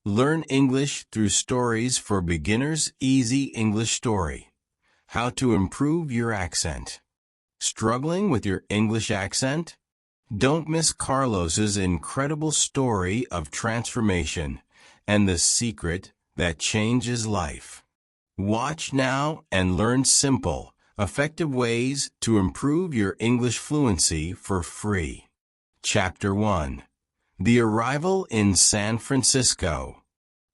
Learn English through stories for beginners. Easy English story. How to improve your accent. Struggling with your English accent? Don't miss Carlos's incredible story of transformation and the secret that changes life. Watch now and learn simple, effective ways to improve your English fluency for free. Chapter 1. The Arrival in San Francisco.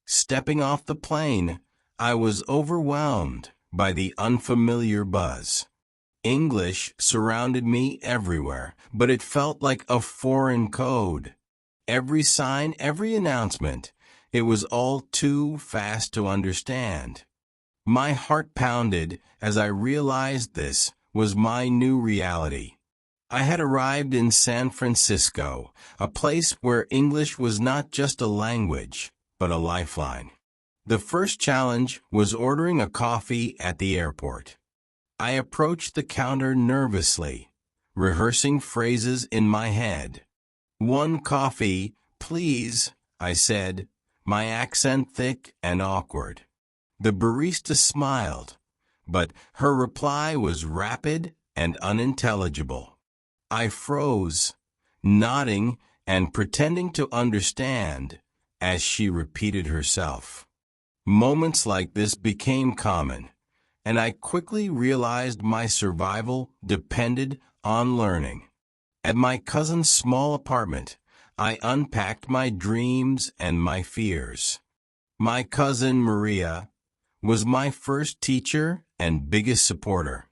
Stepping off the plane, I was overwhelmed by the unfamiliar buzz. English surrounded me everywhere, but it felt like a foreign code. Every sign, every announcement, it was all too fast to understand. My heart pounded as I realized this was my new reality. I had arrived in San Francisco, a place where English was not just a language, but a lifeline. The first challenge was ordering a coffee at the airport. I approached the counter nervously, rehearsing phrases in my head. "One coffee, please," I said, my accent thick and awkward. The barista smiled, but her reply was rapid and unintelligible. I froze, nodding and pretending to understand as she repeated herself. Moments like this became common, and I quickly realized my survival depended on learning. At my cousin's small apartment, I unpacked my dreams and my fears. My cousin Maria was my first teacher and biggest supporter.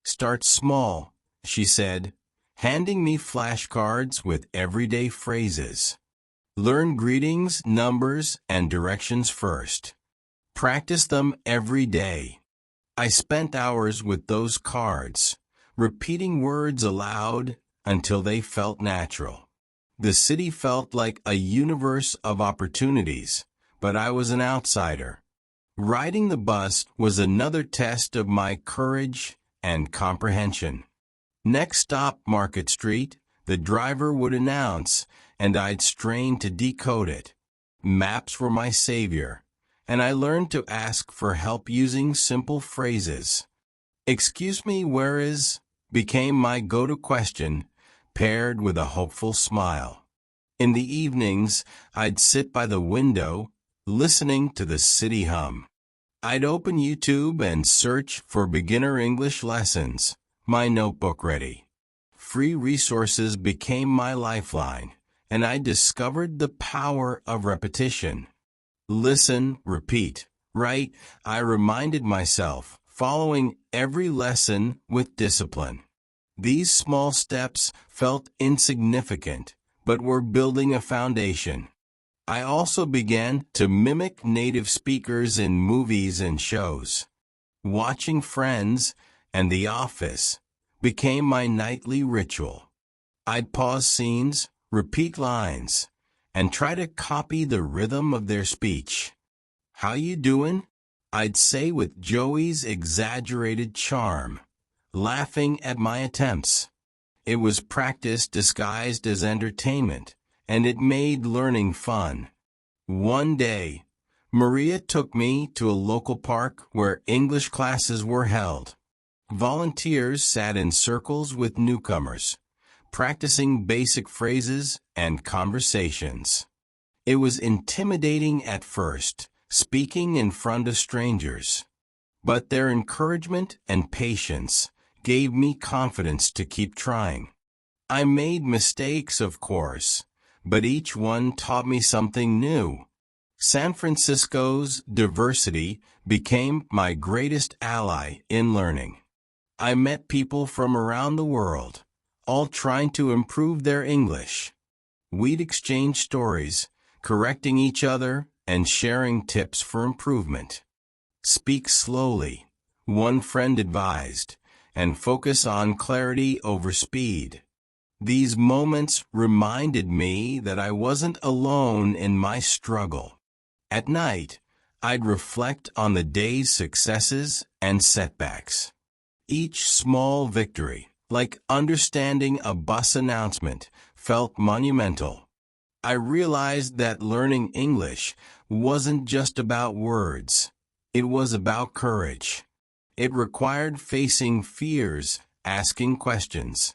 "Start small," she said, handing me flashcards with everyday phrases. "Learn greetings, numbers, and directions first. Practice them every day." I spent hours with those cards, repeating words aloud until they felt natural. The city felt like a universe of opportunities, but I was an outsider. Riding the bus was another test of my courage and comprehension. "Next stop, Market Street," the driver would announce, and I'd strain to decode it. Maps were my savior, and I learned to ask for help using simple phrases. "Excuse me, where is?" became my go-to question, paired with a hopeful smile. In the evenings, I'd sit by the window, listening to the city hum. I'd open YouTube and search for beginner English lessons, my notebook ready. Free resources became my lifeline, and I discovered the power of repetition. Listen, repeat, write, I reminded myself, following every lesson with discipline. These small steps felt insignificant, but were building a foundation. I also began to mimic native speakers in movies and shows. Watching Friends and The Office became my nightly ritual. I'd pause scenes, repeat lines, and try to copy the rhythm of their speech. "How you doing?" I'd say with Joey's exaggerated charm, laughing at my attempts. It was practice disguised as entertainment, and it made learning fun. One day, Maria took me to a local park where English classes were held. Volunteers sat in circles with newcomers, practicing basic phrases and conversations. It was intimidating at first, speaking in front of strangers, but their encouragement and patience gave me confidence to keep trying. I made mistakes, of course, but each one taught me something new. San Francisco's diversity became my greatest ally in learning. I met people from around the world, all trying to improve their English. We'd exchange stories, correcting each other and sharing tips for improvement. "Speak slowly," one friend advised, and focus on clarity over speed. These moments reminded me that I wasn't alone in my struggle. At night, I'd reflect on the day's successes and setbacks. Each small victory, like understanding a bus announcement, felt monumental. I realized that learning English wasn't just about words. It was about courage. It required facing fears, asking questions,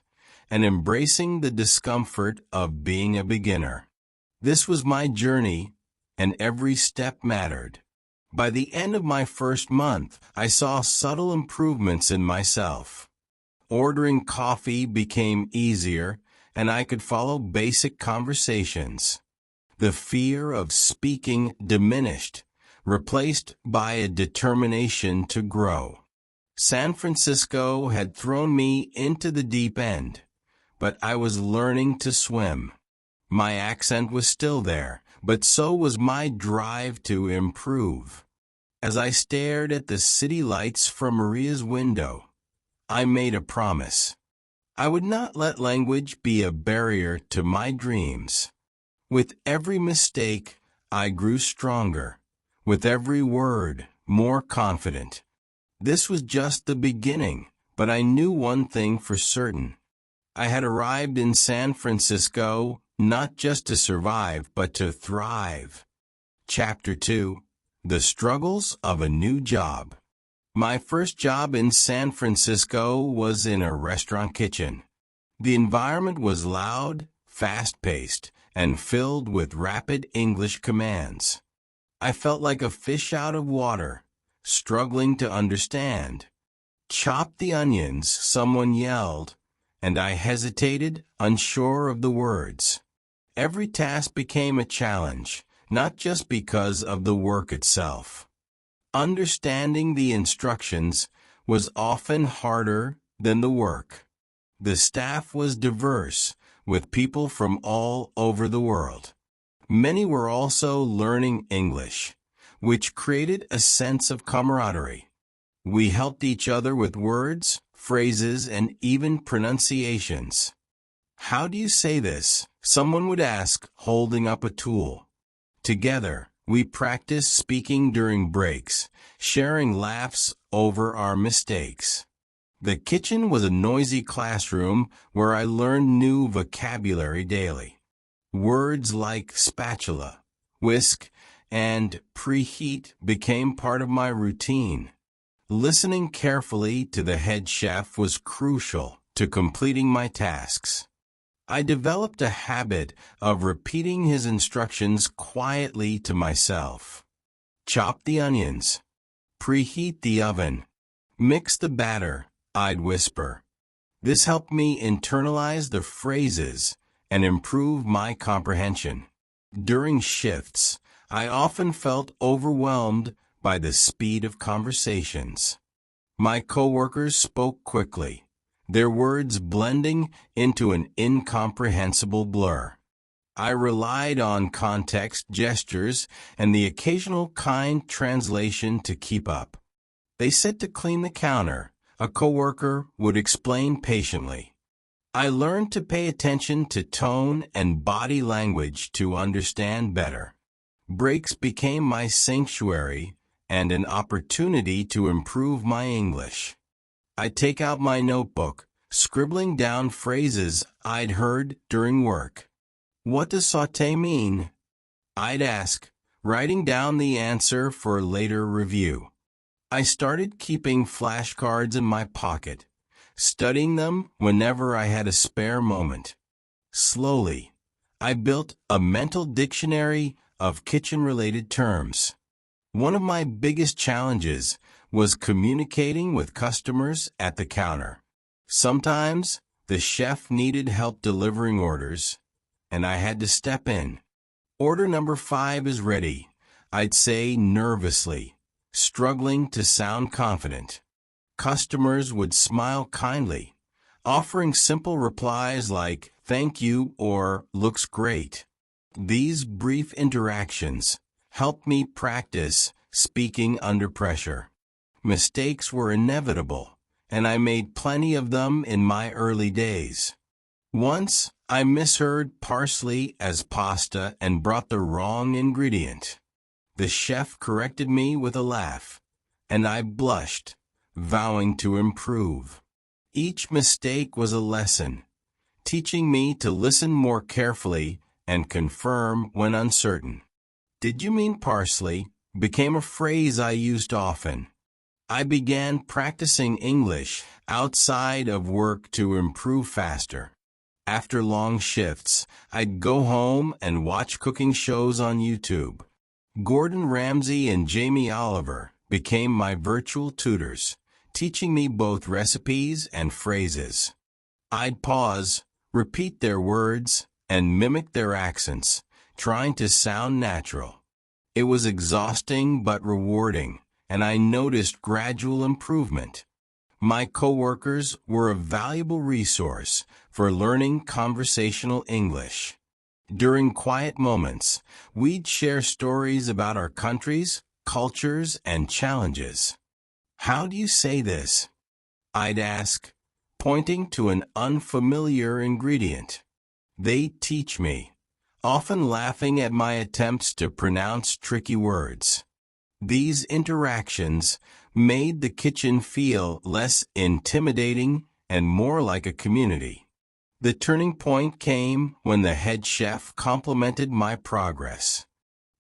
and embracing the discomfort of being a beginner. This was my journey, and every step mattered. By the end of my first month, I saw subtle improvements in myself. Ordering coffee became easier, and I could follow basic conversations. The fear of speaking diminished, replaced by a determination to grow. San Francisco had thrown me into the deep end, but I was learning to swim. My accent was still there, but so was my drive to improve. As I stared at the city lights from Maria's window, I made a promise. I would not let language be a barrier to my dreams. With every mistake, I grew stronger. With every word, more confident. This was just the beginning, but I knew one thing for certain. I had arrived in San Francisco not just to survive, but to thrive. Chapter 2: The Struggles of a New Job. My first job in San Francisco was in a restaurant kitchen. The environment was loud, fast-paced, and filled with rapid English commands. I felt like a fish out of water, struggling to understand. "Chop the onions," someone yelled, and I hesitated, unsure of the words. Every task became a challenge, not just because of the work itself. Understanding the instructions was often harder than the work. The staff was diverse, with people from all over the world. Many were also learning English, which created a sense of camaraderie. We helped each other with words, phrases, and even pronunciations. "How do you say this?" someone would ask, holding up a tool. Together, we practiced speaking during breaks, sharing laughs over our mistakes. The kitchen was a noisy classroom where I learned new vocabulary daily. Words like spatula, whisk, and preheat became part of my routine. Listening carefully to the head chef was crucial to completing my tasks. I developed a habit of repeating his instructions quietly to myself. "Chop the onions. Preheat the oven. Mix the batter," I'd whisper. This helped me internalize the phrases and improve my comprehension. During shifts, I often felt overwhelmed by the speed of conversations. My coworkers spoke quickly, their words blending into an incomprehensible blur. I relied on context, gestures, and the occasional kind translation to keep up. They said to clean the counter. A coworker would explain patiently. I learned to pay attention to tone and body language to understand better. Breaks became my sanctuary and an opportunity to improve my English. I'd take out my notebook, scribbling down phrases I'd heard during work. "What does sauté mean?" I'd ask, writing down the answer for later review. I started keeping flashcards in my pocket, studying them whenever I had a spare moment. Slowly, I built a mental dictionary of kitchen-related terms. One of my biggest challenges was communicating with customers at the counter. Sometimes, the chef needed help delivering orders, and I had to step in. "Order number 5 is ready," I'd say nervously, struggling to sound confident. Customers would smile kindly, offering simple replies like "thank you" or "looks great." These brief interactions helped me practice speaking under pressure. Mistakes were inevitable, and I made plenty of them in my early days. Once, I misheard parsley as pasta and brought the wrong ingredient. The chef corrected me with a laugh, and I blushed, vowing to improve. Each mistake was a lesson, teaching me to listen more carefully and confirm when uncertain. "Did you mean parsley?" became a phrase I used often. I began practicing English outside of work to improve faster. After long shifts, I'd go home and watch cooking shows on YouTube. Gordon Ramsay and Jamie Oliver became my virtual tutors, teaching me both recipes and phrases. I'd pause, repeat their words, and mimic their accents, trying to sound natural. It was exhausting but rewarding, and I noticed gradual improvement. My coworkers were a valuable resource for learning conversational English. During quiet moments, we'd share stories about our countries, cultures, and challenges. "How do you say this?" I'd ask, pointing to an unfamiliar ingredient. They'd teach me, often laughing at my attempts to pronounce tricky words. These interactions made the kitchen feel less intimidating and more like a community. The turning point came when the head chef complimented my progress.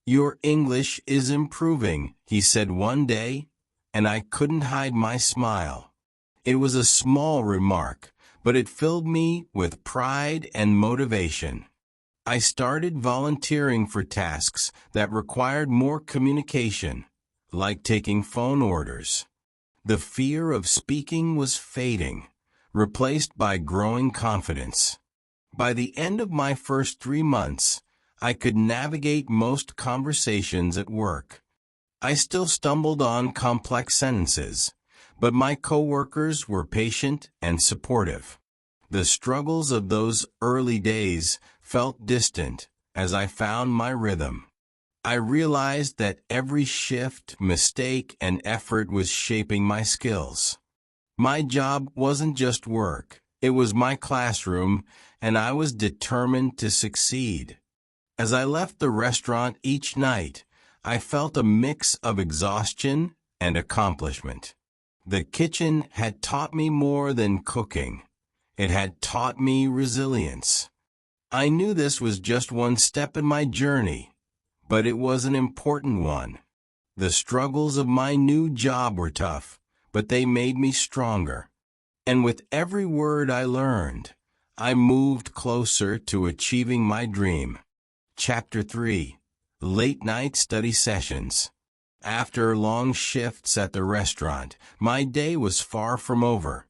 "Your English is improving," he said one day, and I couldn't hide my smile. It was a small remark, but it filled me with pride and motivation. I started volunteering for tasks that required more communication, like taking phone orders. The fear of speaking was fading, replaced by growing confidence. By the end of my first 3 months, I could navigate most conversations at work. I still stumbled on complex sentences, but my coworkers were patient and supportive. The struggles of those early days felt distant as I found my rhythm. I realized that every shift, mistake, and effort was shaping my skills. My job wasn't just work, it was my classroom, and I was determined to succeed. As I left the restaurant each night, I felt a mix of exhaustion and accomplishment. The kitchen had taught me more than cooking. It had taught me resilience. I knew this was just one step in my journey, but it was an important one. The struggles of my new job were tough, but they made me stronger. And with every word I learned, I moved closer to achieving my dream. Chapter 3. Late Night Study Sessions. After long shifts at the restaurant, my day was far from over.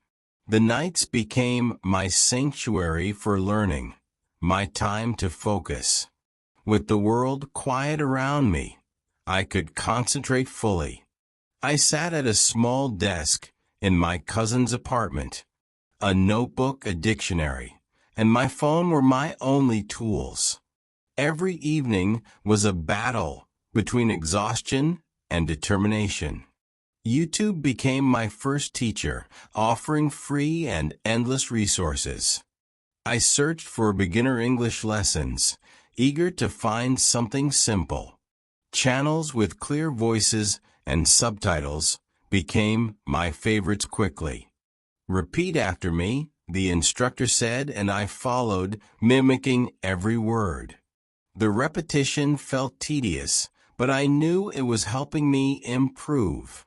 The nights became my sanctuary for learning, my time to focus. With the world quiet around me, I could concentrate fully. I sat at a small desk in my cousin's apartment. A notebook, a dictionary, and my phone were my only tools. Every evening was a battle between exhaustion and determination. YouTube became my first teacher, offering free and endless resources. I searched for beginner English lessons, eager to find something simple. Channels with clear voices and subtitles became my favorites quickly. "Repeat after me," the instructor said, and I followed, mimicking every word. The repetition felt tedious, but I knew it was helping me improve.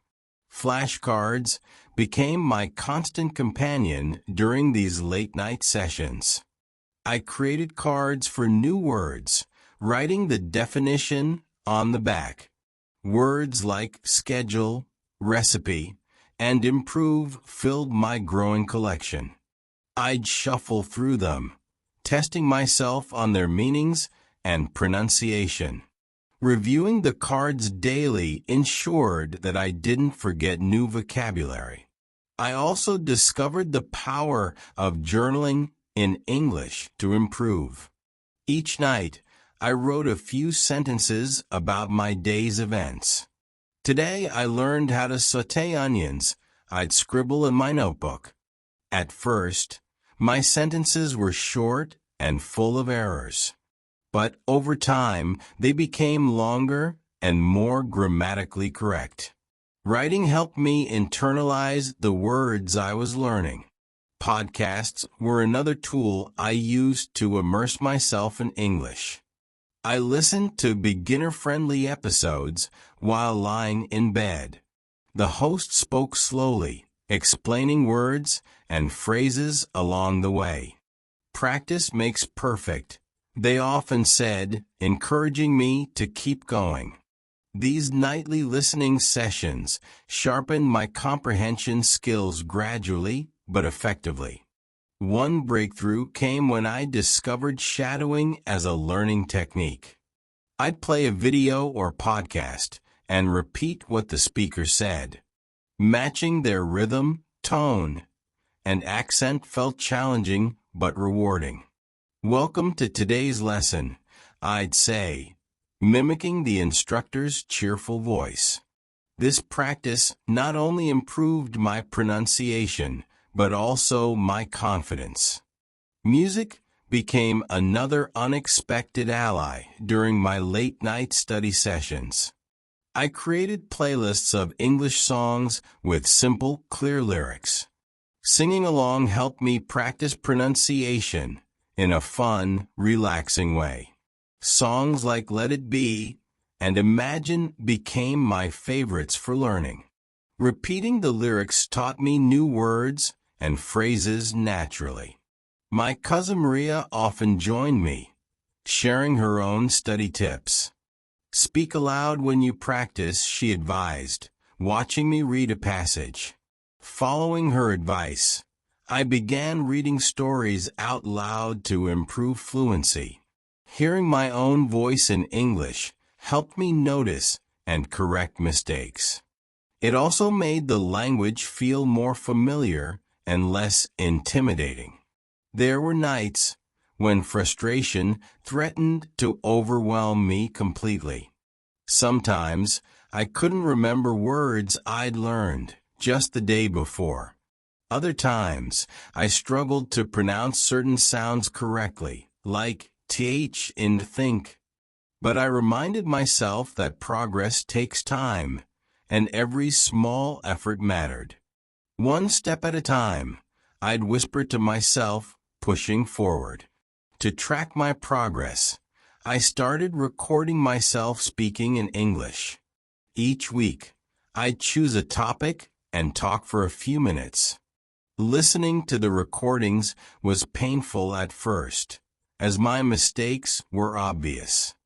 Flashcards became my constant companion during these late-night sessions. I created cards for new words, writing the definition on the back. Words like schedule, recipe, and improve filled my growing collection. I'd shuffle through them, testing myself on their meanings and pronunciation. Reviewing the cards daily ensured that I didn't forget new vocabulary. I also discovered the power of journaling in English to improve. Each night, I wrote a few sentences about my day's events. Today, I learned how to sauté onions. I'd scribble in my notebook. At first, my sentences were short and full of errors. But over time, they became longer and more grammatically correct. Writing helped me internalize the words I was learning. Podcasts were another tool I used to immerse myself in English. I listened to beginner-friendly episodes while lying in bed. The host spoke slowly, explaining words and phrases along the way. Practice makes perfect, they often said, encouraging me to keep going. These nightly listening sessions sharpened my comprehension skills gradually but effectively. One breakthrough came when I discovered shadowing as a learning technique. I'd play a video or podcast and repeat what the speaker said. Matching their rhythm, tone, and accent felt challenging but rewarding. Welcome to today's lesson, I'd say, mimicking the instructor's cheerful voice. This practice not only improved my pronunciation, but also my confidence. Music became another unexpected ally during my late-night study sessions. I created playlists of English songs with simple, clear lyrics. Singing along helped me practice pronunciation in a fun, relaxing way. Songs like Let It Be and Imagine became my favorites for learning. Repeating the lyrics taught me new words and phrases naturally. My cousin Maria often joined me, sharing her own study tips. Speak aloud when you practice, she advised, watching me read a passage. Following her advice, I began reading stories out loud to improve fluency. Hearing my own voice in English helped me notice and correct mistakes. It also made the language feel more familiar and less intimidating. There were nights when frustration threatened to overwhelm me completely. Sometimes I couldn't remember words I'd learned just the day before. Other times, I struggled to pronounce certain sounds correctly, like th in think. But I reminded myself that progress takes time, and every small effort mattered. One step at a time, I'd whisper to myself, pushing forward. To track my progress, I started recording myself speaking in English. Each week, I'd choose a topic and talk for a few minutes. Listening to the recordings was painful at first, as my mistakes were obvious.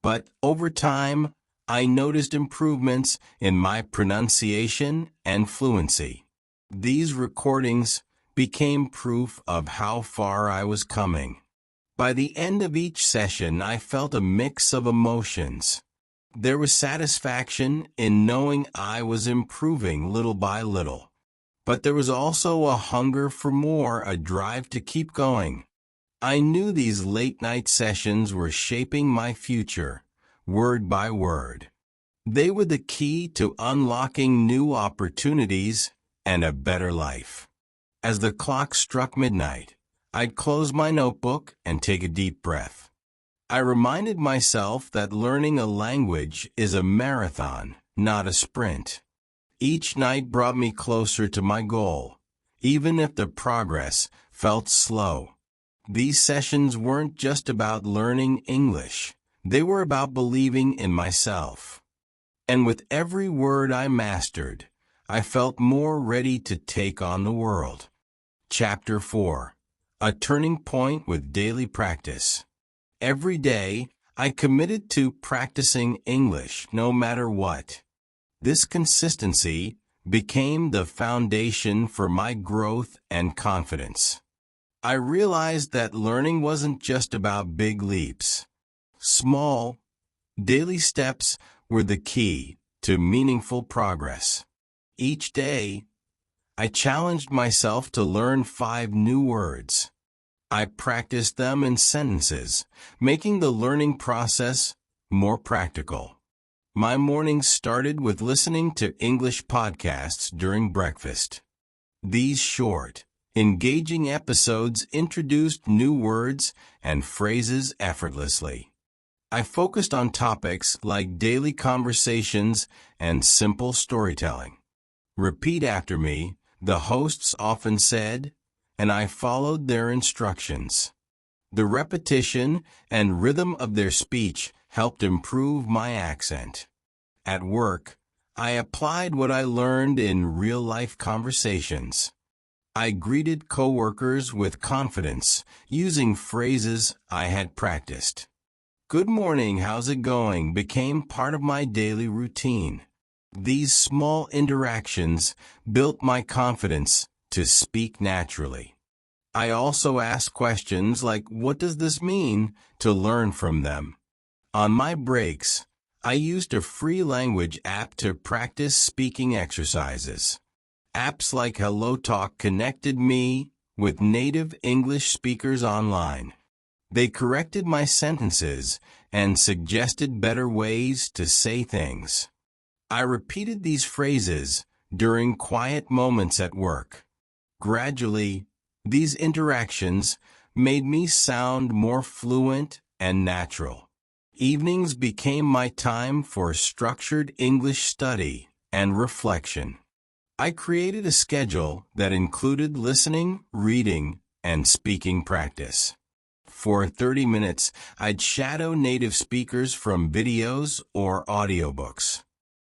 But over time, I noticed improvements in my pronunciation and fluency. These recordings became proof of how far I was coming. By the end of each session, I felt a mix of emotions. There was satisfaction in knowing I was improving little by little. But there was also a hunger for more, a drive to keep going. I knew these late-night sessions were shaping my future, word by word. They were the key to unlocking new opportunities and a better life. As the clock struck midnight, I'd close my notebook and take a deep breath. I reminded myself that learning a language is a marathon, not a sprint. Each night brought me closer to my goal, even if the progress felt slow. These sessions weren't just about learning English. They were about believing in myself. And with every word I mastered, I felt more ready to take on the world. Chapter 4. A Turning Point with Daily Practice. Every day, I committed to practicing English no matter what. This consistency became the foundation for my growth and confidence. I realized that learning wasn't just about big leaps. Small, daily steps were the key to meaningful progress. Each day, I challenged myself to learn 5 new words. I practiced them in sentences, making the learning process more practical. My mornings started with listening to English podcasts during breakfast. These short, engaging episodes introduced new words and phrases effortlessly. I focused on topics like daily conversations and simple storytelling. Repeat after me, the hosts often said, and I followed their instructions. The repetition and rhythm of their speech helped improve my accent. At work, I applied what I learned in real-life conversations. I greeted coworkers with confidence, using phrases I had practiced. "Good morning, how's it going?" became part of my daily routine. These small interactions built my confidence to speak naturally. I also asked questions like, "What does this mean?" to learn from them. On my breaks, I used a free language app to practice speaking exercises. Apps like HelloTalk connected me with native English speakers online. They corrected my sentences and suggested better ways to say things. I repeated these phrases during quiet moments at work. Gradually, these interactions made me sound more fluent and natural. Evenings became my time for structured English study and reflection. I created a schedule that included listening, reading, and speaking practice. For 30 minutes, I'd shadow native speakers from videos or audiobooks.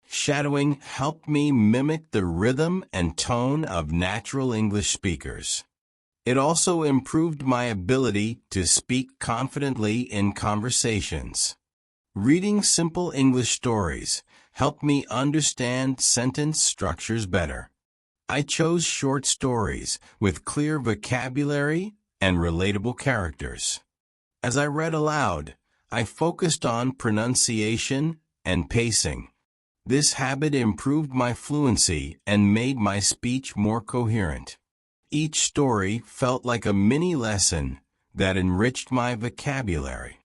Shadowing helped me mimic the rhythm and tone of natural English speakers. It also improved my ability to speak confidently in conversations. Reading simple English stories helped me understand sentence structures better. I chose short stories with clear vocabulary and relatable characters. As I read aloud, I focused on pronunciation and pacing. This habit improved my fluency and made my speech more coherent. Each story felt like a mini lesson that enriched my vocabulary.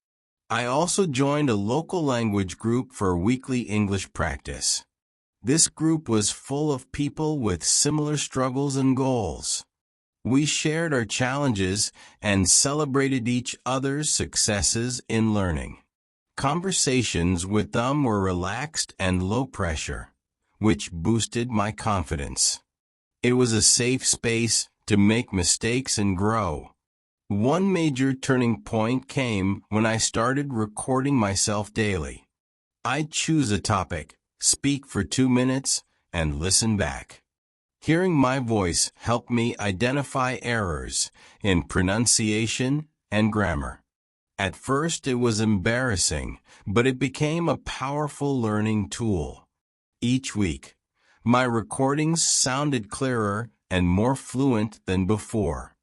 I also joined a local language group for weekly English practice. This group was full of people with similar struggles and goals. We shared our challenges and celebrated each other's successes in learning. Conversations with them were relaxed and low pressure, which boosted my confidence. It was a safe space to make mistakes and grow. One major turning point came when I started recording myself daily. I'd choose a topic, speak for 2 minutes, and listen back. Hearing my voice helped me identify errors in pronunciation and grammar. At first it was embarrassing, but it became a powerful learning tool. Each week, my recordings sounded clearer and more fluent than before.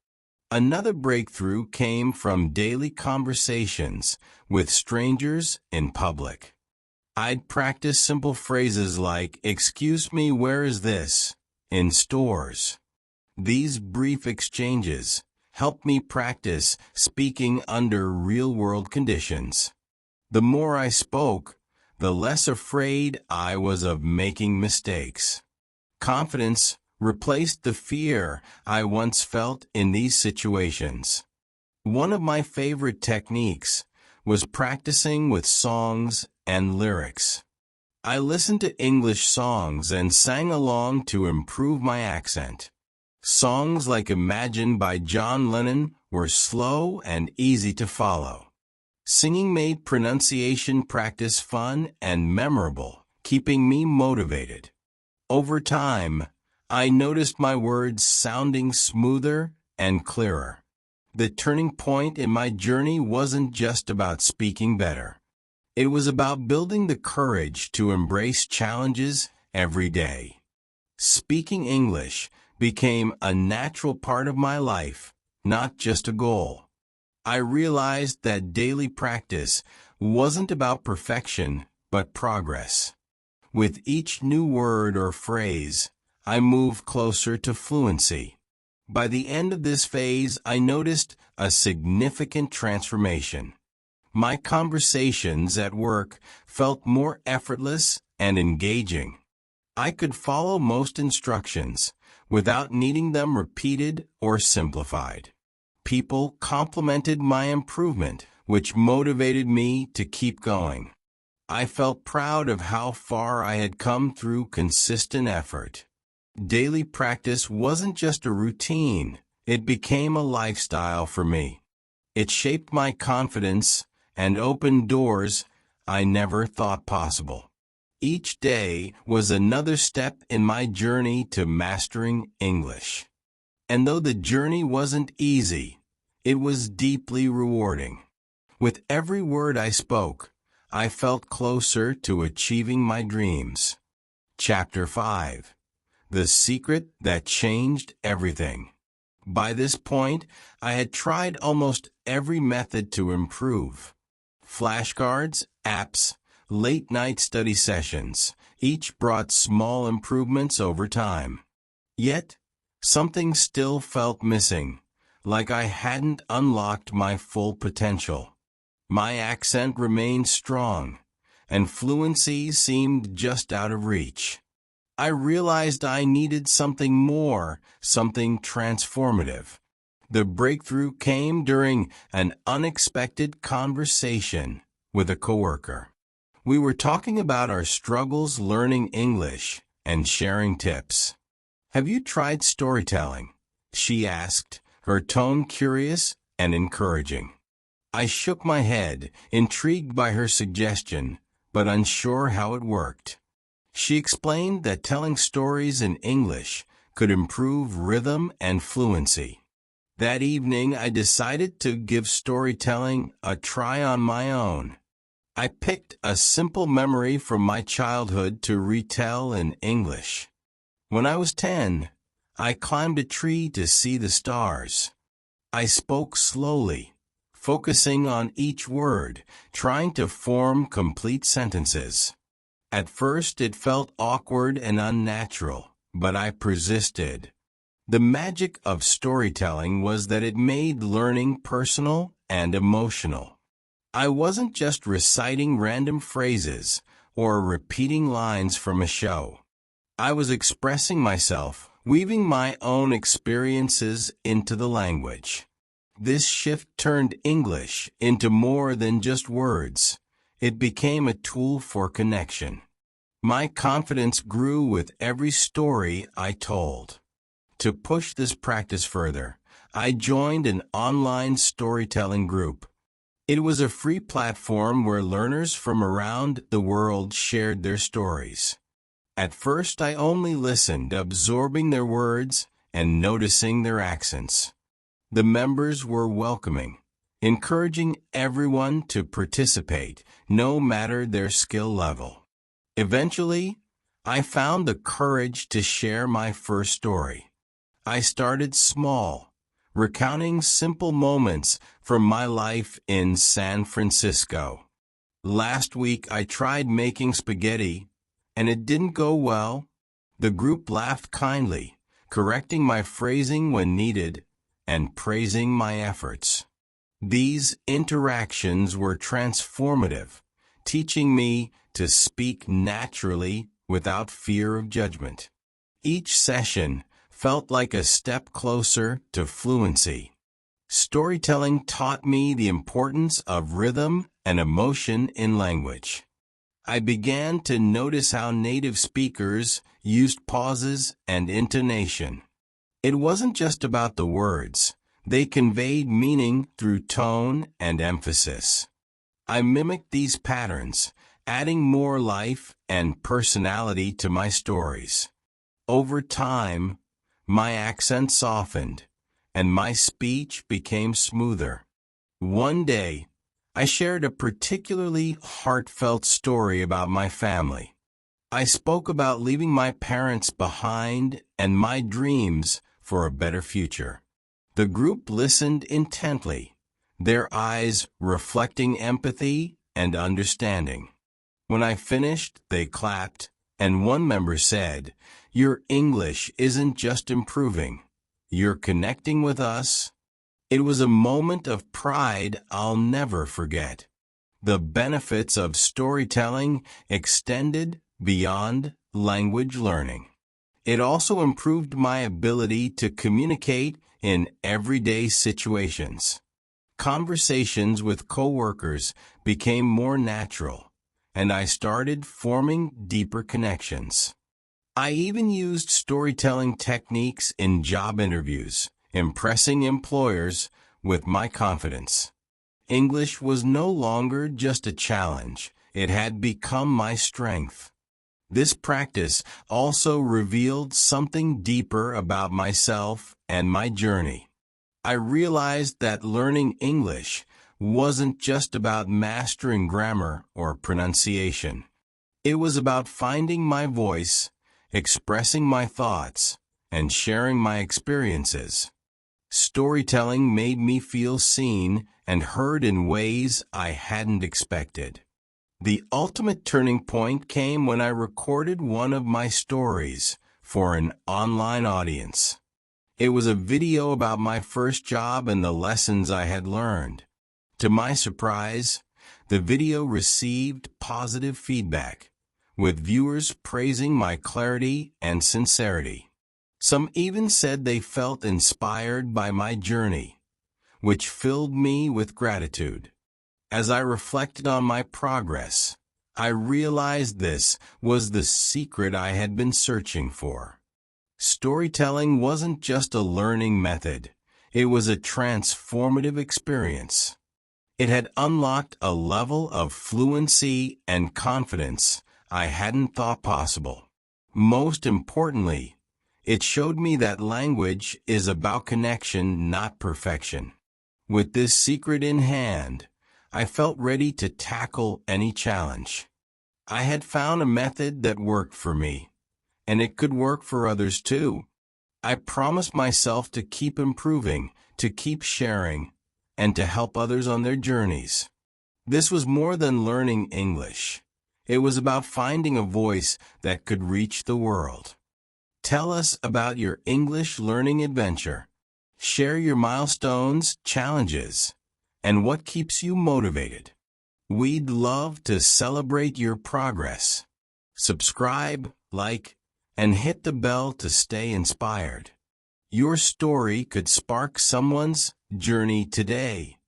Another breakthrough came from daily conversations with strangers in public. I'd practice simple phrases like, "Excuse me, where is this?" in stores. These brief exchanges helped me practice speaking under real-world conditions. The more I spoke, the less afraid I was of making mistakes. Confidence replaced the fear I once felt in these situations. One of my favorite techniques was practicing with songs and lyrics. I listened to English songs and sang along to improve my accent. Songs like Imagine by John Lennon were slow and easy to follow. Singing made pronunciation practice fun and memorable, keeping me motivated. Over time, I noticed my words sounding smoother and clearer. The turning point in my journey wasn't just about speaking better. It was about building the courage to embrace challenges every day. Speaking English became a natural part of my life, not just a goal. I realized that daily practice wasn't about perfection, but progress. With each new word or phrase, I moved closer to fluency. By the end of this phase, I noticed a significant transformation. My conversations at work felt more effortless and engaging. I could follow most instructions without needing them repeated or simplified. People complimented my improvement, which motivated me to keep going. I felt proud of how far I had come through consistent effort. Daily practice wasn't just a routine, it became a lifestyle for me. It shaped my confidence and opened doors I never thought possible. Each day was another step in my journey to mastering English. And though the journey wasn't easy, it was deeply rewarding. With every word I spoke, I felt closer to achieving my dreams. Chapter 5. The Secret That Changed Everything. By this point, I had tried almost every method to improve. Flashcards, apps, late-night study sessions, each brought small improvements over time. Yet, something still felt missing, like I hadn't unlocked my full potential. My accent remained strong, and fluency seemed just out of reach. I realized I needed something more, something transformative. The breakthrough came during an unexpected conversation with a coworker. We were talking about our struggles learning English and sharing tips. "Have you tried storytelling?" she asked, her tone curious and encouraging. I shook my head, intrigued by her suggestion, but unsure how it worked. She explained that telling stories in English could improve rhythm and fluency. That evening, I decided to give storytelling a try on my own. I picked a simple memory from my childhood to retell in English. When I was 10, I climbed a tree to see the stars. I spoke slowly, focusing on each word, trying to form complete sentences. At first, it felt awkward and unnatural, but I persisted. The magic of storytelling was that it made learning personal and emotional. I wasn't just reciting random phrases or repeating lines from a show. I was expressing myself, weaving my own experiences into the language. This shift turned English into more than just words. It became a tool for connection. My confidence grew with every story I told. To push this practice further, I joined an online storytelling group. It was a free platform where learners from around the world shared their stories. At first, I only listened, absorbing their words and noticing their accents. The members were welcoming, encouraging everyone to participate, no matter their skill level. Eventually, I found the courage to share my first story. I started small, recounting simple moments from my life in San Francisco. Last week, I tried making spaghetti, and it didn't go well. The group laughed kindly, correcting my phrasing when needed, and praising my efforts. These interactions were transformative, teaching me to speak naturally without fear of judgment. Each session felt like a step closer to fluency. Storytelling taught me the importance of rhythm and emotion in language. I began to notice how native speakers used pauses and intonation. It wasn't just about the words. They conveyed meaning through tone and emphasis. I mimicked these patterns, adding more life and personality to my stories. Over time, my accent softened, and my speech became smoother. One day, I shared a particularly heartfelt story about my family. I spoke about leaving my parents behind and my dreams for a better future. The group listened intently, their eyes reflecting empathy and understanding. When I finished, they clapped, and one member said, "Your English isn't just improving, you're connecting with us." It was a moment of pride I'll never forget. The benefits of storytelling extended beyond language learning. It also improved my ability to communicate in everyday situations. Conversations with coworkers became more natural, and I started forming deeper connections. I even used storytelling techniques in job interviews, impressing employers with my confidence. English was no longer just a challenge, it had become my strength. This practice also revealed something deeper about myself and my journey. I realized that learning English wasn't just about mastering grammar or pronunciation. It was about finding my voice, expressing my thoughts, and sharing my experiences. Storytelling made me feel seen and heard in ways I hadn't expected. The ultimate turning point came when I recorded one of my stories for an online audience. It was a video about my first job and the lessons I had learned. To my surprise, the video received positive feedback, with viewers praising my clarity and sincerity. Some even said they felt inspired by my journey, which filled me with gratitude. As I reflected on my progress, I realized this was the secret I had been searching for. Storytelling wasn't just a learning method, it was a transformative experience. It had unlocked a level of fluency and confidence I hadn't thought possible. Most importantly, it showed me that language is about connection, not perfection. With this secret in hand, I felt ready to tackle any challenge. I had found a method that worked for me, and it could work for others too. I promised myself to keep improving, to keep sharing, and to help others on their journeys. This was more than learning English. It was about finding a voice that could reach the world. Tell us about your English learning adventure. Share your milestones, challenges, and what keeps you motivated. We'd love to celebrate your progress. Subscribe, like, and hit the bell to stay inspired. Your story could spark someone's journey today.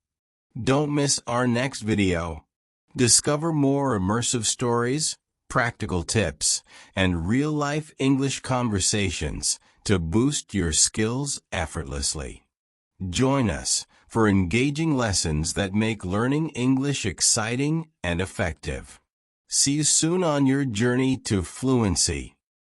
Don't miss our next video. Discover more immersive stories, practical tips, and real-life English conversations to boost your skills effortlessly. Join us for engaging lessons that make learning English exciting and effective. See you soon on your journey to fluency.